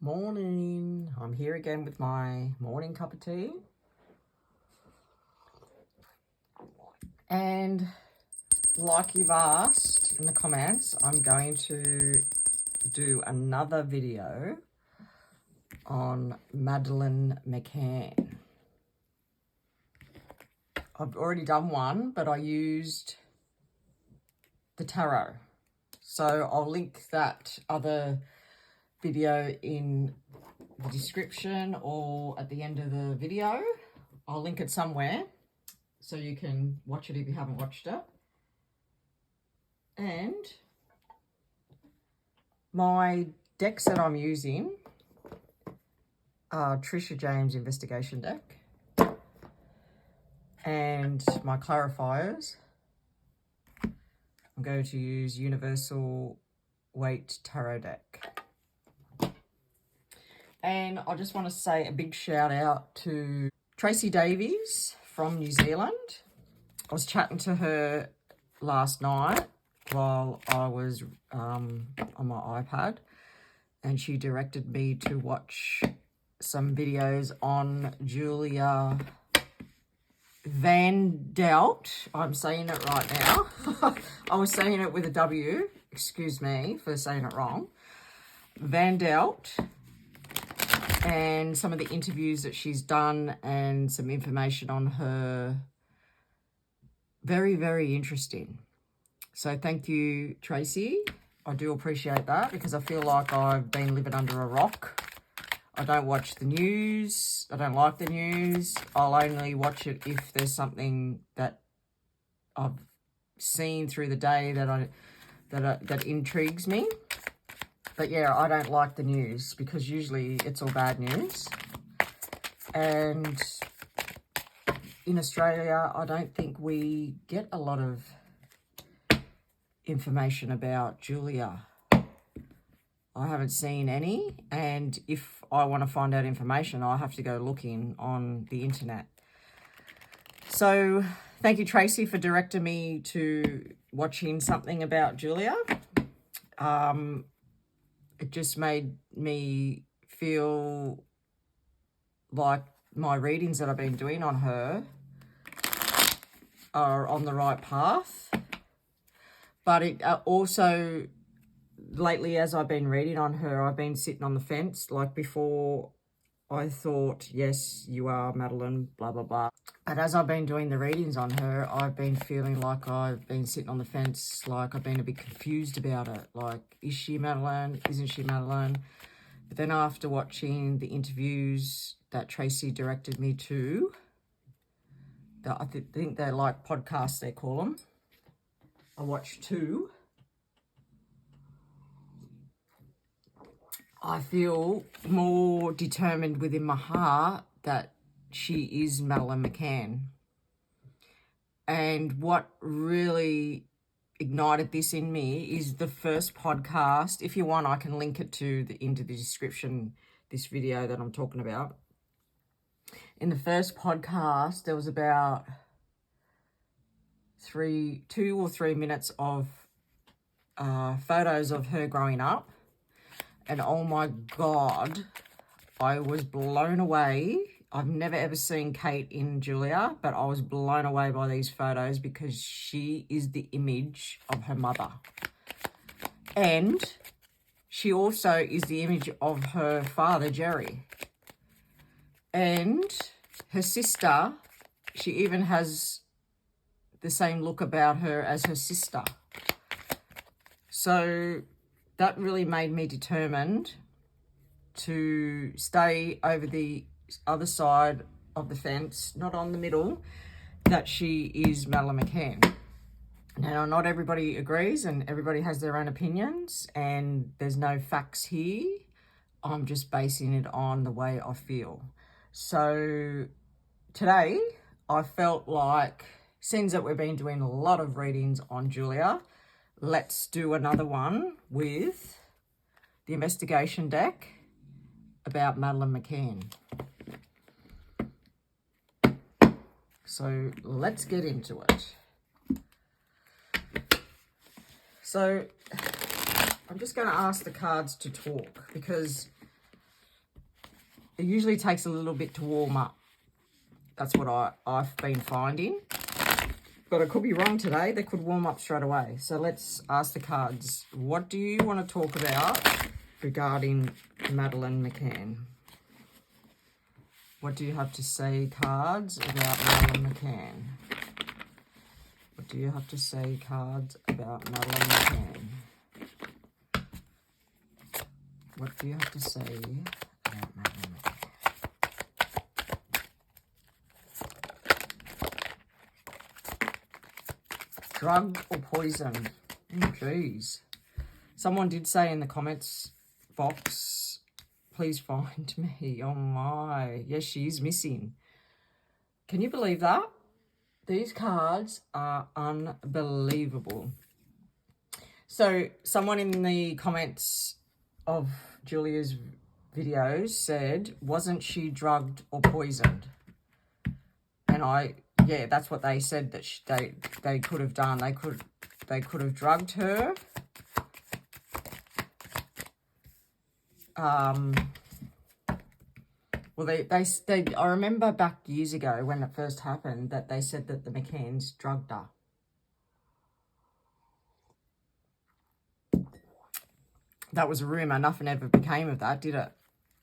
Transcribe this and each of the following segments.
Morning. I'm here again with my morning cup of tea. And like you've asked in the comments, I'm going to do another video on Madeleine McCann. I've already done one, but I used the tarot. So I'll link that other video in the description or at the end of the video. I'll link it somewhere so you can watch it if you haven't watched it. And my decks that I'm using are Trisha James Investigation deck and my clarifiers. I'm going to use Universal Weight Tarot deck. And I just want to say a big shout out to Tracy Davies from New Zealand. I was chatting to her last night while I was on my iPad, and she directed me to watch some videos on Julia Van Delt. I'm saying it right now. I was saying it with a W. Excuse me for saying it wrong. Van Delt. And some of the interviews that she's done and some information on her. Very, very interesting. So thank you, Tracy. I do appreciate that because I feel like I've been living under a rock. I don't watch the news. I don't like the news. I'll only watch it if there's something that I've seen through the day that intrigues me. But yeah, I don't like the news because usually it's all bad news. And in Australia, I don't think we get a lot of information about Julia. I haven't seen any. And if I want to find out information, I have to go looking on the internet. So thank you, Tracy, for directing me to watching something about Julia. It just made me feel like my readings that I've been doing on her are on the right path. But it also, lately as I've been reading on her, I've been sitting on the fence. Like before, I thought, yes, you are Madeleine, blah, blah, blah. But as I've been doing the readings on her, I've been feeling like I've been sitting on the fence, like I've been a bit confused about it. Like, is she Madeleine? Isn't she Madeleine? But then after watching the interviews that Tracy directed me to, I think they're like podcasts, they call them. I watched 2. I feel more determined within my heart that she is Madeleine McCann. And what really ignited this in me is the first podcast. If you want, I can link it into the description, this video that I'm talking about. In the first podcast, there was about 2 or 3 minutes of photos of her growing up. And oh my God, I was blown away. I've never ever seen Kate in Julia, but I was blown away by these photos because she is the image of her mother. And she also is the image of her father, Gerry. And her sister, she even has the same look about her as her sister. So that really made me determined to stay over the other side of the fence, not on the middle, that she is Madeleine McCann. Now, not everybody agrees and everybody has their own opinions and there's no facts here. I'm just basing it on the way I feel. So today I felt like, since that we've been doing a lot of readings on Julia, let's do another one with the investigation deck about Madeleine McCann. So let's get into it. So I'm just going to ask the cards to talk because It usually takes a little bit to warm up. That's what I've been finding. But I could be wrong today. They could warm up straight away. So let's ask the cards. What do you want to talk about regarding Madeleine McCann? What do you have to say, cards, about Madeleine McCann? What do you have to say, cards, about Madeleine McCann? What do you have to say about Madeleine McCann? Drug or poison? Oh, geez. Someone did say in the comments box, please find me. Oh, my. Yes, she is missing. Can you believe that? These cards are unbelievable. So someone in the comments of Julia's videos said, wasn't she drugged or poisoned? And yeah, that's what they said that they could have done. They could have drugged her. Well, I remember back years ago when it first happened that they said that the McCanns drugged her. That was a rumour. Nothing ever became of that, did it?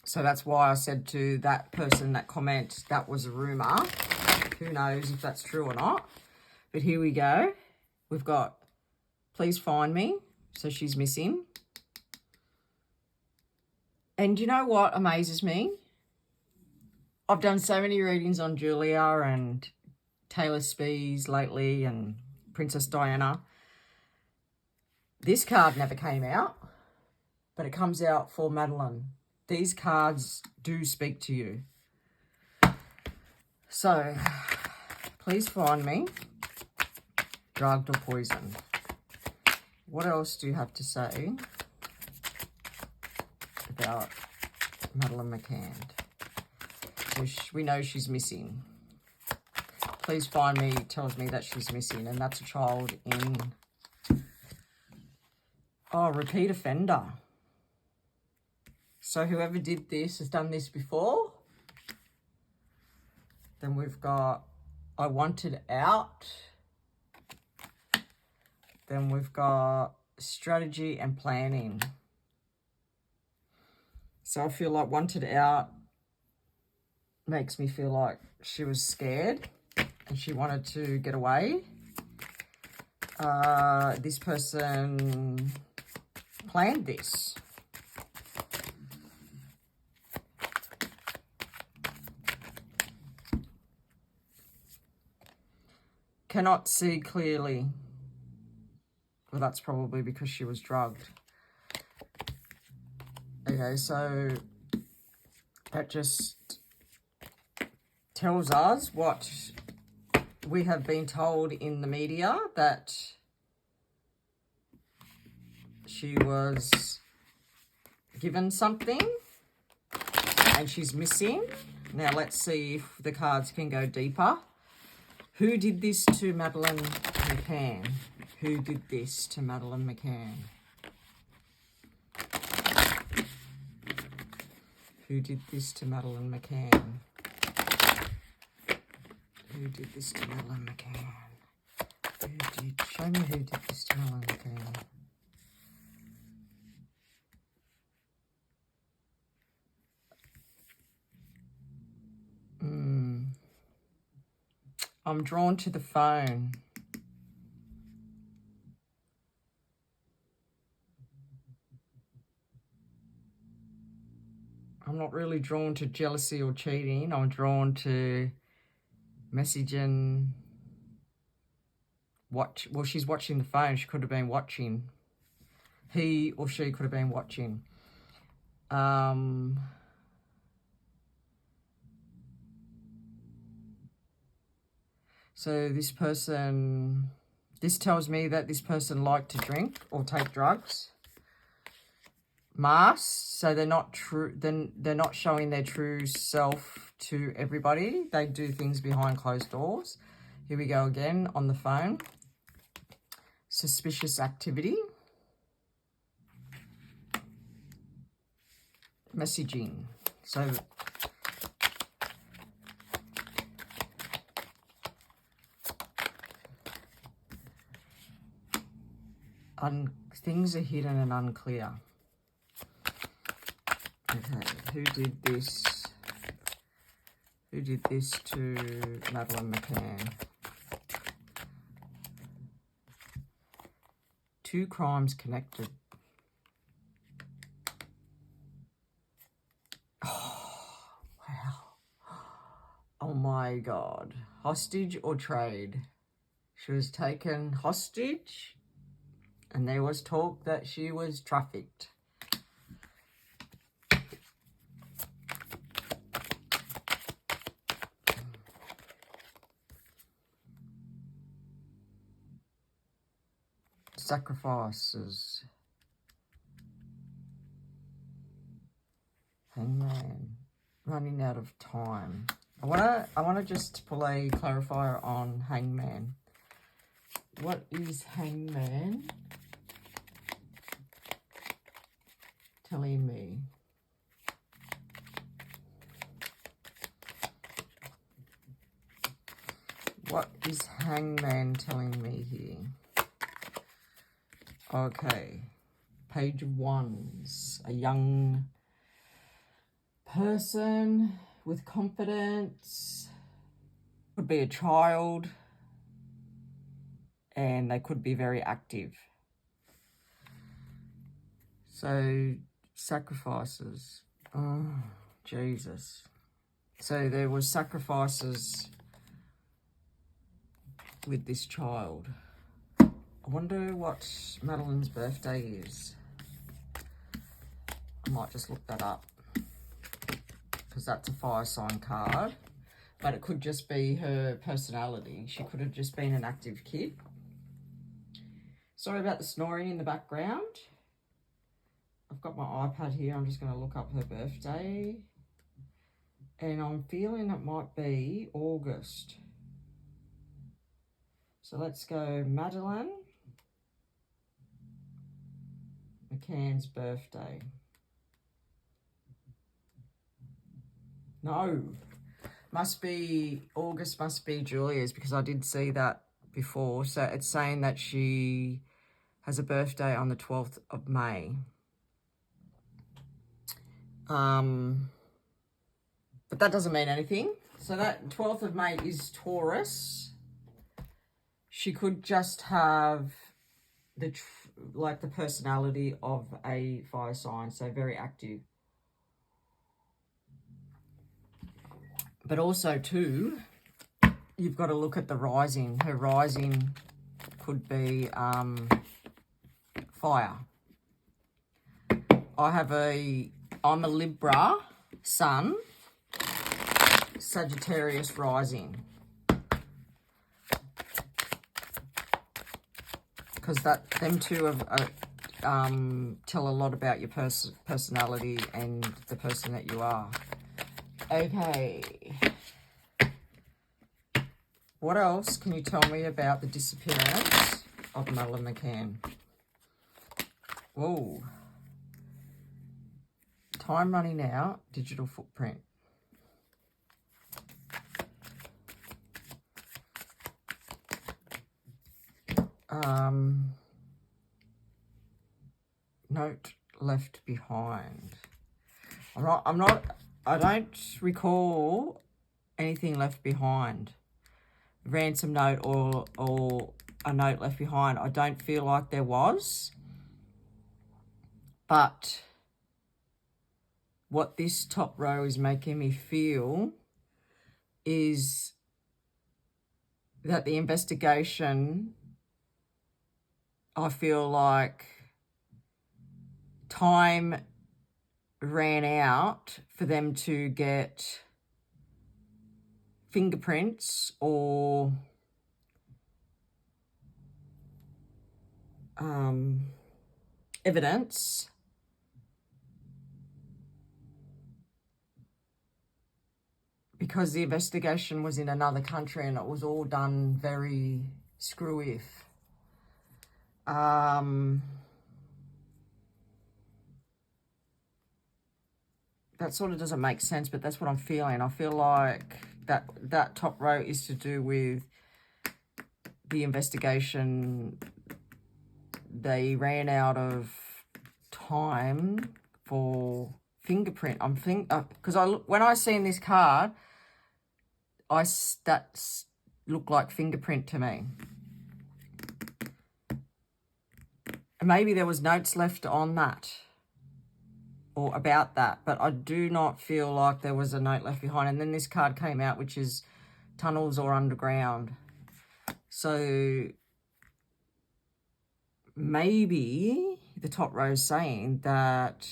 So that's why I said to that person, that comment, that was a rumour. Who knows if that's true or not. But here we go. We've got, please find me. So she's missing. And you know what amazes me? I've done so many readings on Julia and Taylor Spees lately and Princess Diana. This card never came out, but it comes out for Madeleine. These cards do speak to you. So, please find me, drugged or poisoned. What else do you have to say about Madeleine McCann? So we know she's missing. Please find me tells me that she's missing, and that's a child in, repeat offender. So whoever did this has done this before. Then we've got I wanted out. Then we've got strategy and planning. So I feel like wanted out makes me feel like she was scared and she wanted to get away. This person planned this. Cannot see clearly. Well, that's probably because she was drugged. Okay, so that just tells us what we have been told in the media, that she was given something and she's missing. Now let's see if the cards can go deeper. Who did this to Madeleine McCann? Who did this to Madeleine McCann? Who did this to Madeleine McCann? Who did this to Madeleine McCann? Show me who did this to Madeleine McCann. I'm drawn to the phone. I'm not really drawn to jealousy or cheating. I'm drawn to messaging. Well, she's watching the phone. She could have been watching. He or she could have been watching. So this person, this tells me that this person liked to drink or take drugs. Masks, so they're not true. Then they're not showing their true self to everybody. They do things behind closed doors. Here we go again on the phone. Suspicious activity. Messaging. So things are hidden and unclear. Okay, who did this? Who did this to Madeleine McCann? 2 crimes connected. Oh, wow. Oh my God. Hostage or trade? She was taken hostage and there was talk that she was trafficked. Sacrifices. Hangman. Running out of time. I wanna just pull a clarifier on Hangman. What is Hangman telling me? What is Hangman telling me here? Okay. Page of Wands. A young person with confidence. Could be a child. And they could be very active. So, sacrifices. Oh, Jesus. So there was sacrifices with this child. I wonder what Madeleine's birthday is. I might just look that up, because that's a fire sign card. But it could just be her personality. She could have just been an active kid. Sorry about the snoring in the background. I've got my iPad here. I'm just going to look up her birthday. And I'm feeling it might be August. So let's go Madeleine McCann's birthday. No. Must be August, must be Julia's, because I did see that before. So it's saying that she has a birthday on the 12th of May. But that doesn't mean anything. So that 12th of May is Taurus. She could just have the personality of a fire sign, so very active. But also too, you've got to look at the rising. Her rising could be fire. I'm a Libra sun, Sagittarius rising. Because them two tell a lot about your personality and the person that you are. Okay. What else can you tell me about the disappearance of Madeleine McCann? Whoa. Time running out, digital footprint. Note left behind. I don't recall anything left behind. Ransom note or a note left behind. I don't feel like there was. But what this top row is making me feel is that the investigation, I feel like time ran out for them to get fingerprints or evidence because the investigation was in another country and it was all done very screw-if. That sort of doesn't make sense, but that's what I'm feeling. I feel like that top row is to do with the investigation they ran out of time for fingerprint. Because when I seen this card, that looked like fingerprint to me. And maybe there was notes left on that or about that, but I do not feel like there was a note left behind. And then this card came out, which is tunnels or underground. So maybe the top row is saying that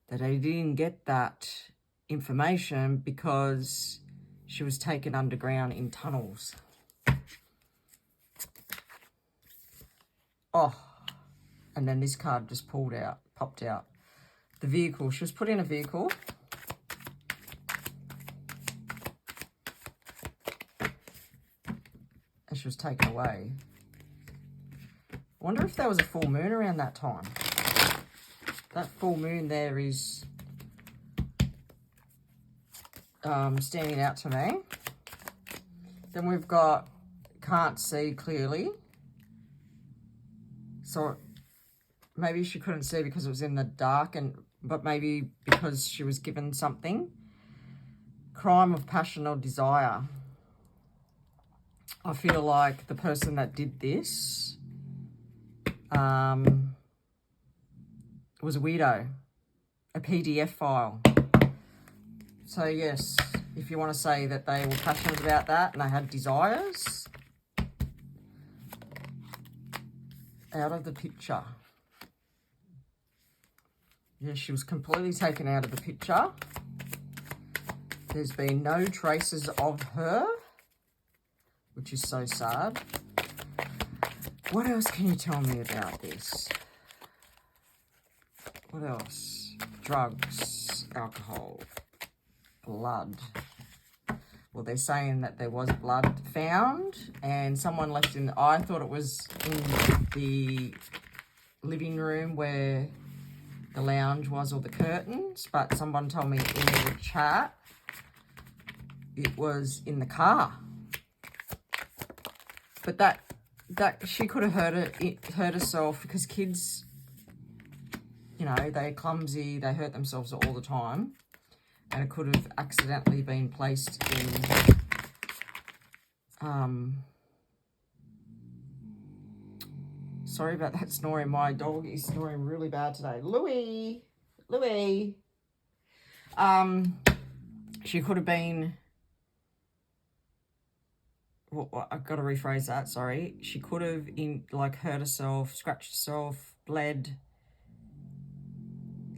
they didn't get that information because she was taken underground in tunnels. Oh, and then this card just popped out. The vehicle. She was put in a vehicle. And she was taken away. I wonder if there was a full moon around that time. That full moon there is standing out to me. Then we've got can't see clearly. So maybe she couldn't see because it was in the dark, but maybe because she was given something. Crime of passion or desire. I feel like the person that did this was a weirdo. A PDF file. So yes, if you want to say that they were passionate about that and they had desires, out of the picture. Yeah, she was completely taken out of the picture. There's been no traces of her, which is so sad. What else can you tell me about this? What else? Drugs, alcohol, blood. Well, they're saying that there was blood found and someone left in I thought it was in the living room where the lounge was or the curtains, but someone told me in the chat it was in the car. But that she could have hurt herself because kids, you know, they're clumsy, they hurt themselves all the time. And it could have accidentally been placed in sorry about that snoring. My dog is snoring really bad today. Louie. She could have been, well, I've got to rephrase that, sorry. She could have hurt herself, scratched herself, bled,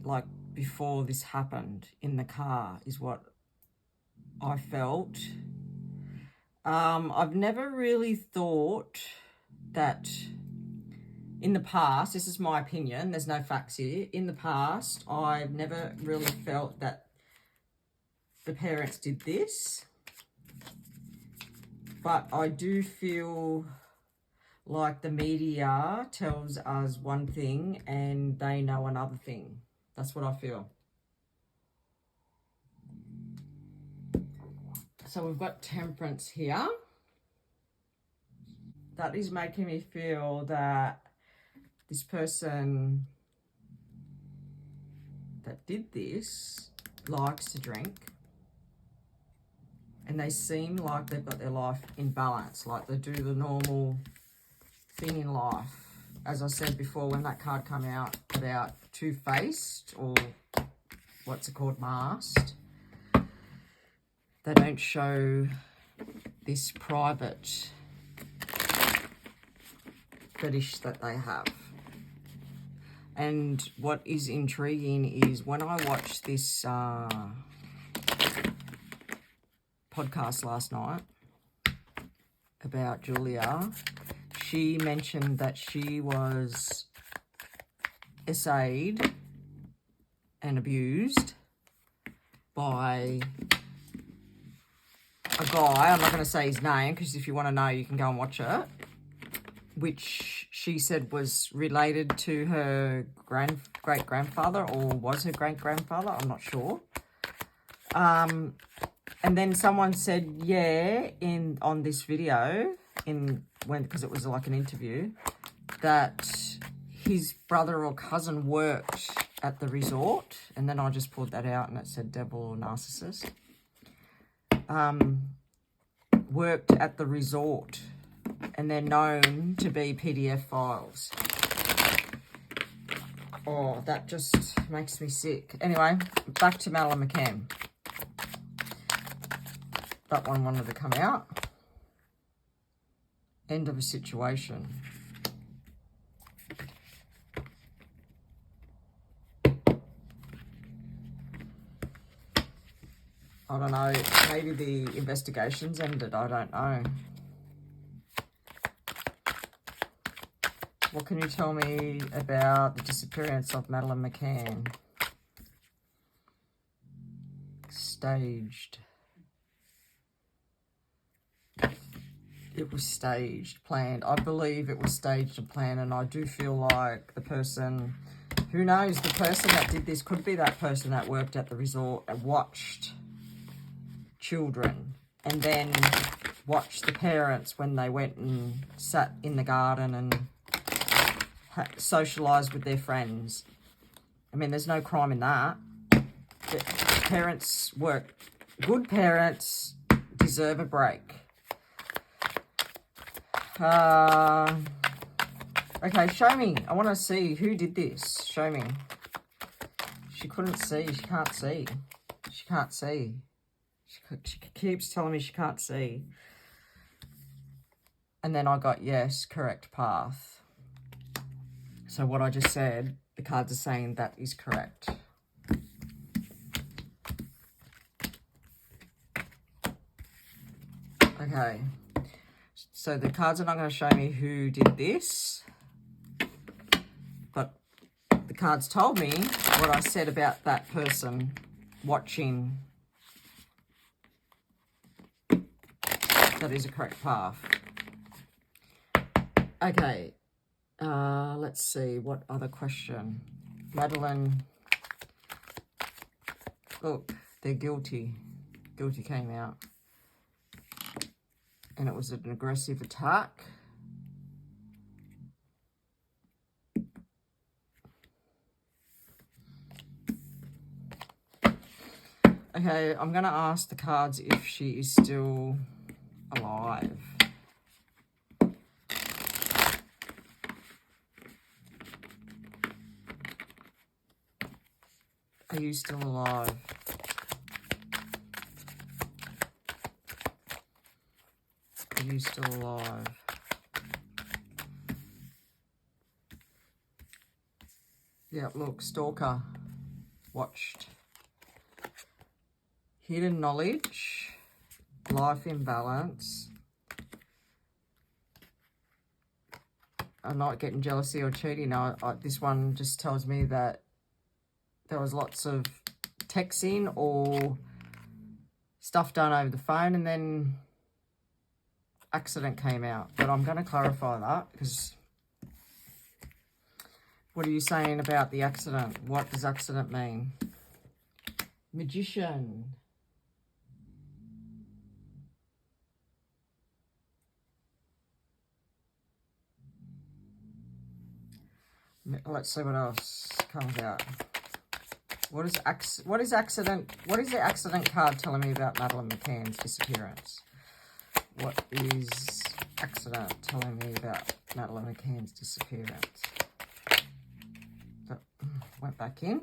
like before this happened in the car is what I felt. I've never really thought that in the past, this is my opinion, there's no facts here. In the past, I've never really felt that the parents did this. But I do feel like the media tells us one thing and they know another thing. That's what I feel. So we've got temperance here. That is making me feel that this person that did this likes to drink. And they seem like they've got their life in balance, like they do the normal thing in life. As I said before, when that card came out about two-faced, or what's it called, masked, they don't show this private fetish that they have. And what is intriguing is when I watched this podcast last night about Julia, she mentioned that she was essayed and abused by a guy. I'm not going to say his name because if you want to know, you can go and watch it, which she said was related to her great-grandfather, or was her great-grandfather, I'm not sure. And then someone said, yeah, on this video, because it was like an interview, that his brother or cousin worked at the resort, and then I just pulled that out and it said devil or narcissist. Worked at the resort, and they're known to be PDF files. Oh, that just makes me sick. Anyway, back to Madeleine McCann. That one wanted to come out. End of a situation. I don't know. Maybe the investigation's ended. I don't know. What can you tell me about the disappearance of Madeleine McCann? Staged. It was staged, planned. I believe it was staged and planned, and I do feel like the person, who knows, the person that did this could be that person that worked at the resort and watched children and then watched the parents when they went and sat in the garden and socialised with their friends. I mean, there's no crime in that. The parents work. Good parents deserve a break. Okay, show me. I want to see who did this. Show me. She couldn't see. She can't see. She can't see. She keeps telling me she can't see. And then I got yes, correct path. So what I just said, the cards are saying that is correct. Okay. So the cards are not going to show me who did this, but the cards told me what I said about that person watching. That is a correct path. Okay. Let's see. What other question? Madeleine. Look, they're guilty. Guilty came out. And it was an aggressive attack. Okay, I'm going to ask the cards if she is still alive. Are you still alive? Are you still alive? Yeah, look, stalker. Watched. Hidden knowledge. Life imbalance. I'm not getting jealousy or cheating. This one just tells me that there was lots of texting or stuff done over the phone, and then accident came out. But I'm going to clarify that, because what are you saying about the accident? What does accident mean? Magician. Let's see what else comes out. What is accident? What is the accident card telling me about Madeleine McCann's disappearance? What is accident telling me about Madeleine McCann's disappearance? That went back in.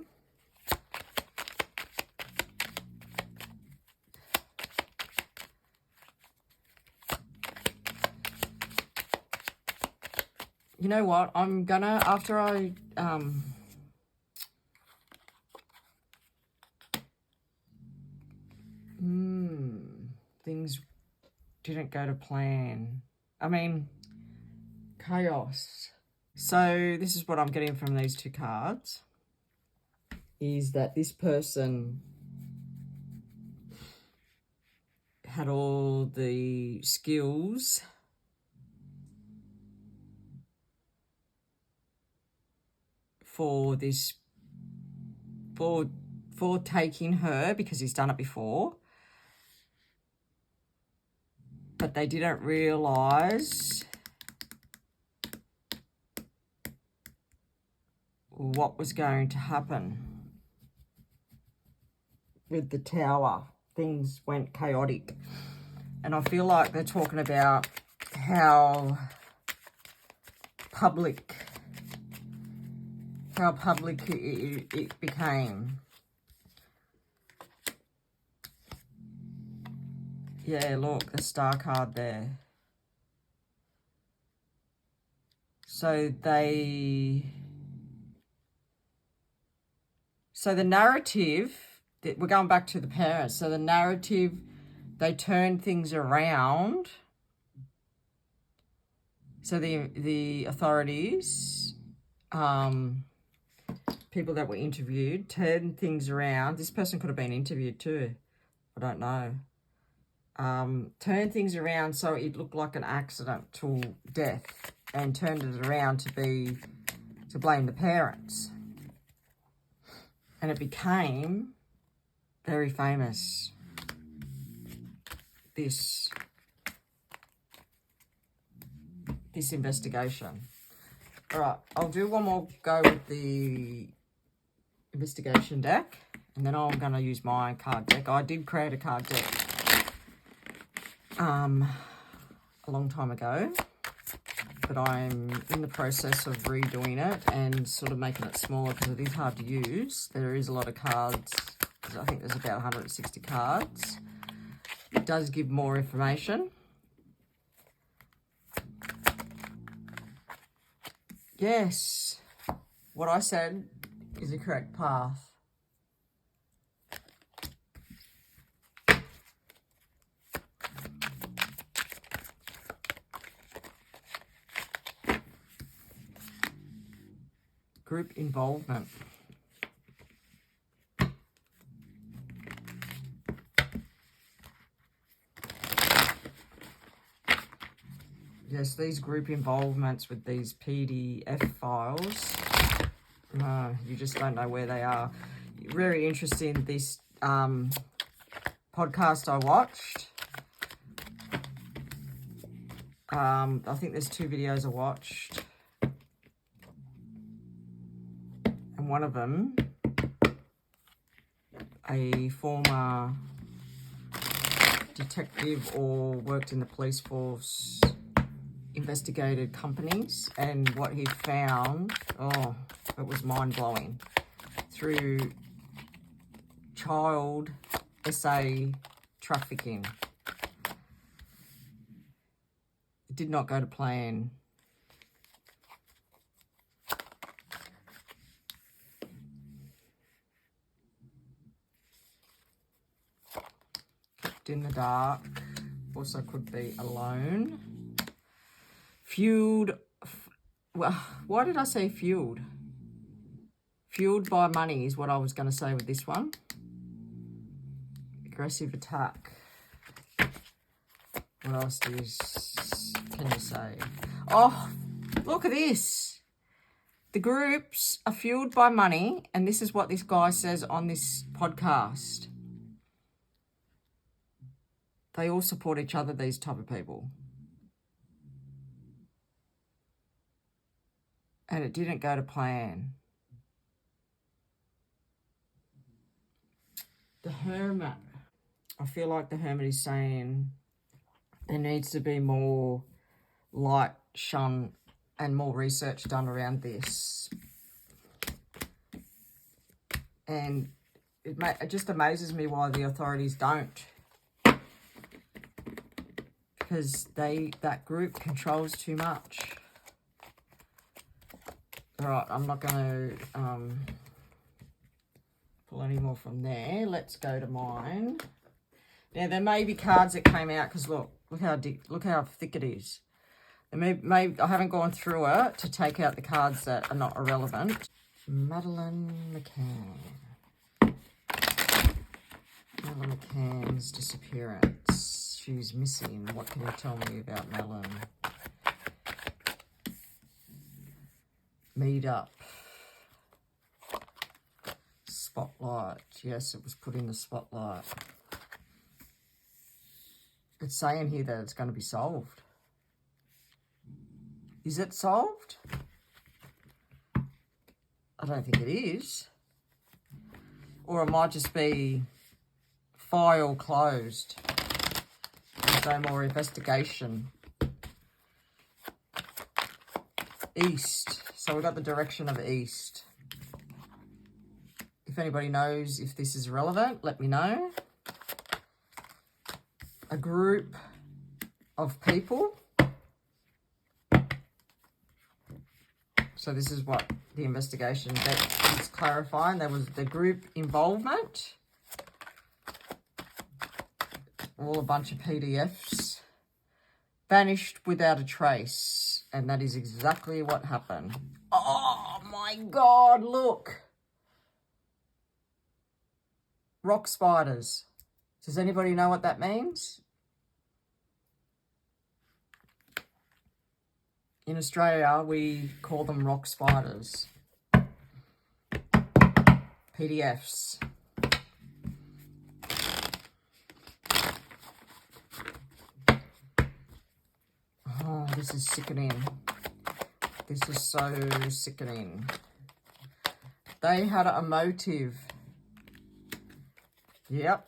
You know what? I'm gonna, after I things didn't go to plan. I mean, chaos. So this is what I'm getting from these two cards, is that this person had all the skills for this, for taking her, because he's done it before, but they didn't realise what was going to happen with the tower. Things went chaotic. And I feel like they're talking about how public it became. Yeah, look, the star card there. So the narrative, we're going back to the parents. So the narrative, they turned things around. So the authorities, people that were interviewed, turned things around. This person could have been interviewed too. I don't know. Turned things around so it looked like an accidental death, and turned it around to blame the parents. And it became very famous, this investigation. All right, I'll do one more go with the investigation deck, and then I'm going to use my card deck. I did create a card deck a long time ago, but I'm in the process of redoing it and sort of making it smaller because it is hard to use. There is a lot of cards. I think there's about 160 cards. It does give more information. Yes, what I said is the correct path. Group involvement. Yes, these group involvements with these PDF files, you just don't know where they are. Very interesting, this podcast I watched. I think there's 2 videos I watched. And one of them, a former detective or worked in the police force, investigated companies, and what he found, it was mind-blowing, through child SA trafficking. It did not go to plan. Kept in the dark, also could be alone. Fueled, well, why did I say fueled? Fueled by money is what I was going to say with this one. Aggressive attack. What else can you say? Oh, look at this. The groups are fueled by money, and this is what this guy says on this podcast. They all support each other, these type of people. And it didn't go to plan. The Hermit. I feel like the Hermit is saying there needs to be more light shone and more research done around this. And it just amazes me why the authorities don't. Because that group controls too much. All right, I'm not going to pull any more from there. Let's go to mine. Now, there may be cards that came out because look how thick it is. I haven't gone through it to take out the cards that are not irrelevant. Madeleine McCann. Madeleine McCann's disappearance. She's missing. What can you tell me about Madeleine? Meet up. Spotlight. Yes, it was put in the spotlight. It's saying here that it's going to be solved. Is it solved? I don't think it is. Or it might just be file closed. There's no more investigation. East. So we've got the direction of east. If anybody knows if this is relevant, let me know. A group of people. So this is what the investigation that is clarifying. There was the group involvement. All a bunch of PDFs. Vanished without a trace. And that is exactly what happened. Oh my God, look. Rock spiders. Does anybody know what that means? In Australia, we call them rock spiders. PDFs. Oh, this is sickening. This is so sickening. They had a motive. Yep,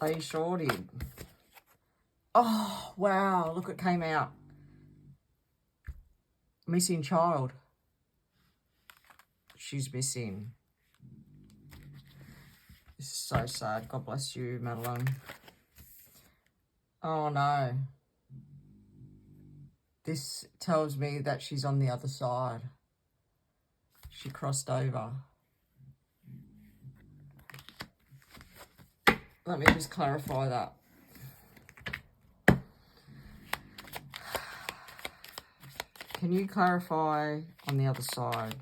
they sure did. Oh, wow, look, it came out. Missing child. She's missing. This is so sad. God bless you, Madeleine. Oh, no. This tells me that she's on the other side. She crossed over. Let me just clarify that. Can you clarify on the other side?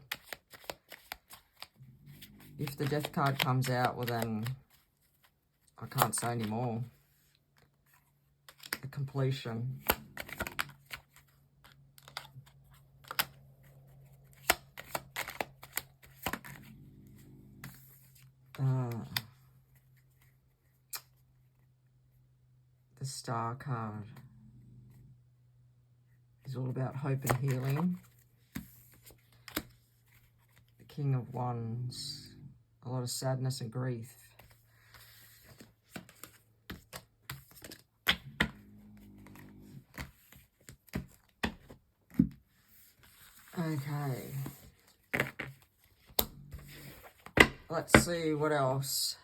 If the death card comes out, well then, I can't say anymore. The completion. The Star card is all about hope and healing. The King of Wands, a lot of sadness and grief. Okay. Let's see what else.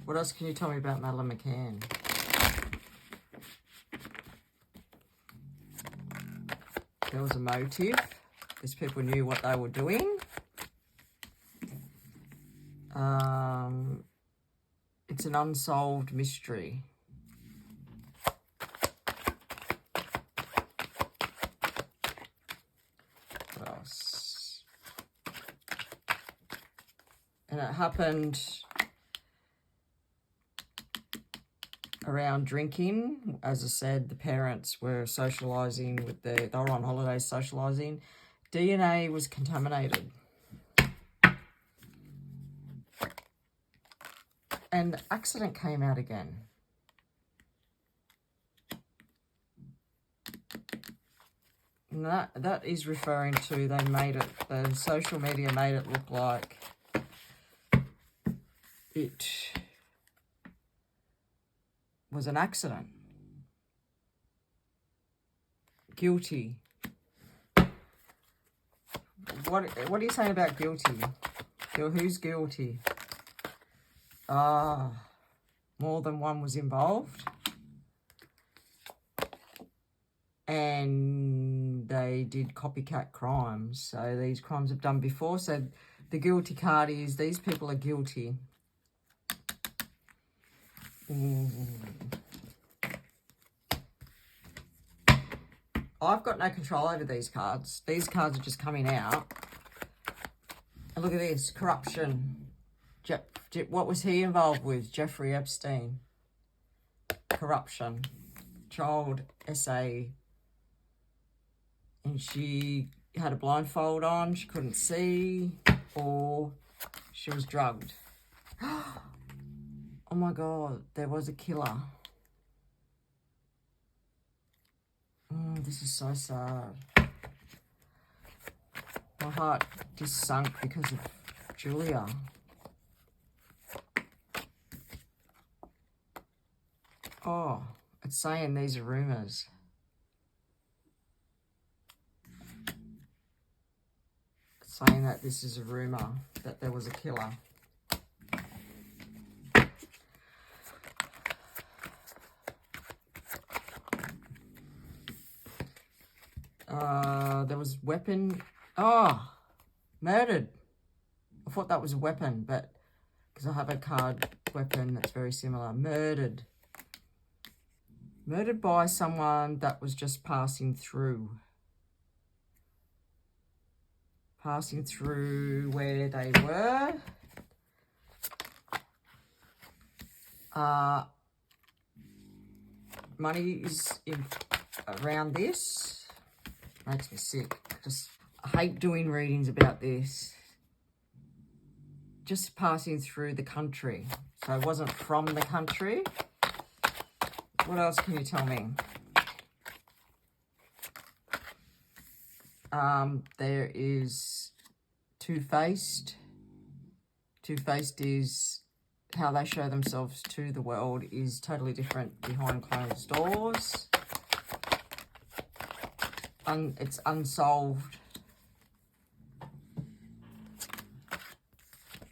What else can you tell me about Madeleine McCann? There was a motive. These people knew what they were doing. It's an unsolved mystery. What else? And it happened around drinking. As I said, the parents were socialising with they were on holidays socialising. DNA was contaminated. And the accident came out again. And that is referring to, they made it, the social media made it look like it was an accident. Guilty. What are you saying about guilty? Who's guilty? More than one was involved. And they did copycat crimes. So these crimes have done before. So the guilty card is these people are guilty. I've got no control over these cards. These cards are just coming out. And look at this, corruption. What was he involved with? Jeffrey Epstein. Corruption. Child SA. And she had a blindfold on. She couldn't see. Or she was drugged. Oh my God, there was a killer. this is so sad. My heart just sunk because of Julia. Oh, it's saying these are rumours. It's saying that this is a rumour, that there was a killer. There was weapon. Oh, murdered. I thought that was a weapon, but because I have a card weapon that's very similar. Murdered. Murdered by someone that was just passing through. Passing through where they were. Money is around this. Makes me sick. I hate doing readings about this. Just passing through the country. So it wasn't from the country. What else can you tell me? There is two-faced. Two-faced is how they show themselves to the world is totally different behind closed doors. It's unsolved.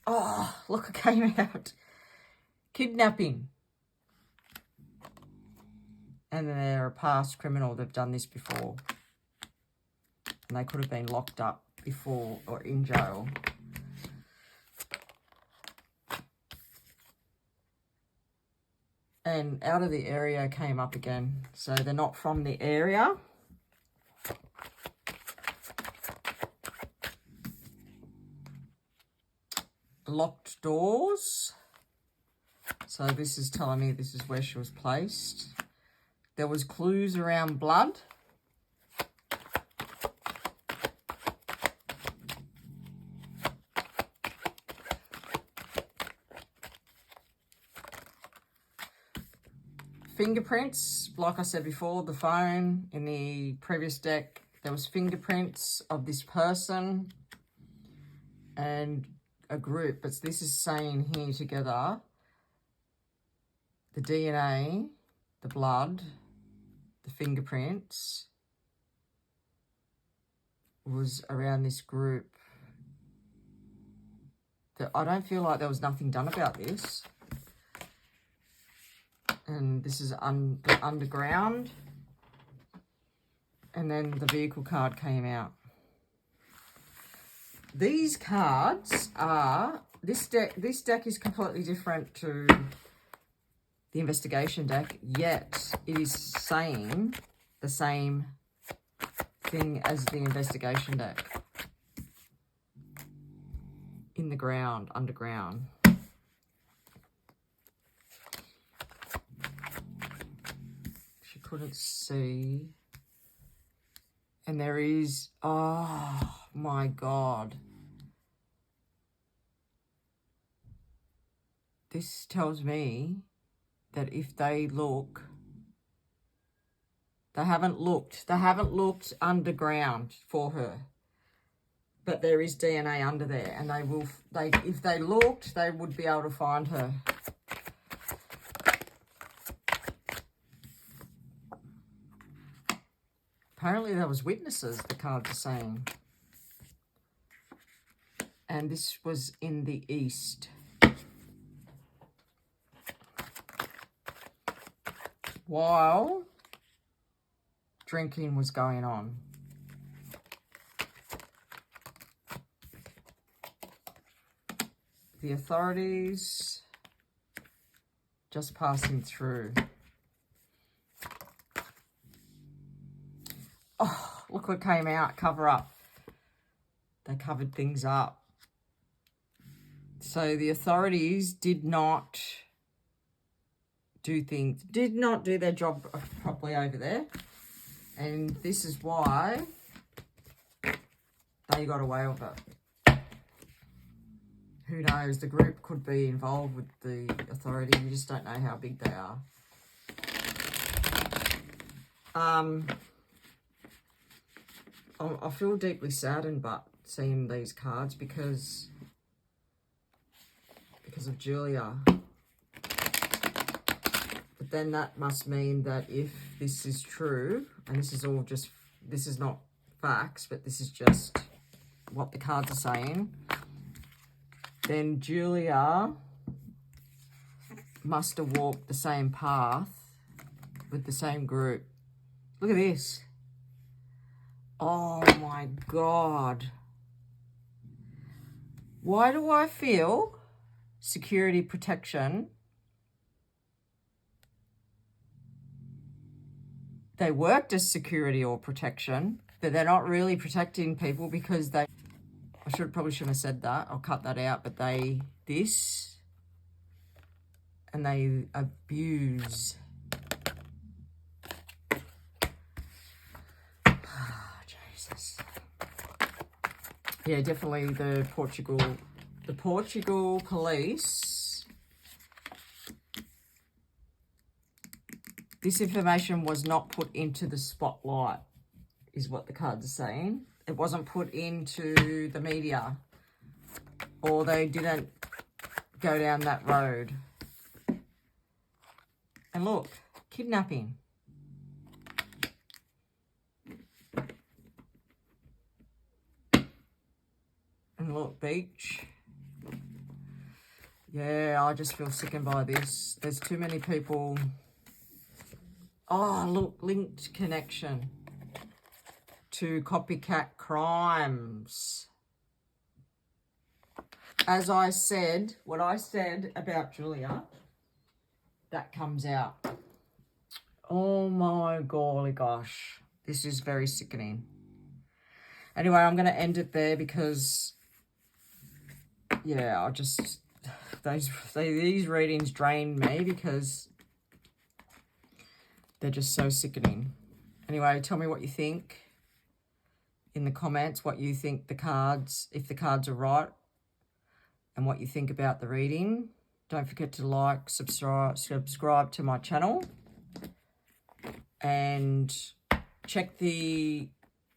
Oh, look, it came out. Kidnapping. And they're a past criminal. They've done this before. And they could have been locked up before or in jail. And out of the area came up again. So they're not from the area. Locked doors. So this is telling me this is where she was placed. There was clues around blood. Fingerprints, like I said before, the phone in the previous deck, there was fingerprints of this person and a group, but this is saying here together, the DNA, the blood, the fingerprints was around this group. I don't feel like there was nothing done about this. And this is the underground. And then the vehicle card came out. These cards are, this deck is completely different to the investigation deck, yet it is saying the same thing as the investigation deck. In the ground, underground. She couldn't see. And there is, oh my God. This tells me that if they look, they haven't looked underground for her. But there is DNA under there, and if they looked, they would be able to find her. Apparently there was witnesses, the cards are saying. And this was in the east. While drinking was going on. The authorities just passing through. Oh, look what came out. Cover up. They covered things up. So the authorities did not do their job properly over there. And this is why they got away with it. Who knows? The group could be involved with the authority. You just don't know how big they are. I feel deeply saddened but seeing these cards because of Julia. But then that must mean that if this is true, and this is all just, this is not facts, but this is just what the cards are saying, then Julia must have walked the same path with the same group. Look at this. Oh my God. Why do I feel security protection? They worked as security or protection, but they're not really protecting people because they, probably shouldn't have said that. I'll cut that out, but they, this, and they abuse. Oh, Jesus. Yeah, definitely the Portugal police. This information was not put into the spotlight, is what the cards are saying. It wasn't put into the media, or they didn't go down that road. And look, kidnapping. And look, beach. Yeah, I just feel sickened by this. There's too many people. Oh, look, linked connection to copycat crimes. As I said, what I said about Julia, that comes out. Oh my golly gosh. This is very sickening. Anyway, I'm going to end it there because, yeah, I just, these readings drain me because they're just so sickening. Anyway, tell me what you think in the comments, what you think the cards, if the cards are right, and what you think about the reading. Don't forget to like, subscribe to my channel, and check the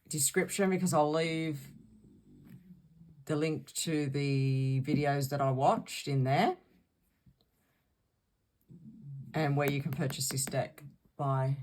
description because I'll leave the link to the videos that I watched in there and where you can purchase this deck. Bye.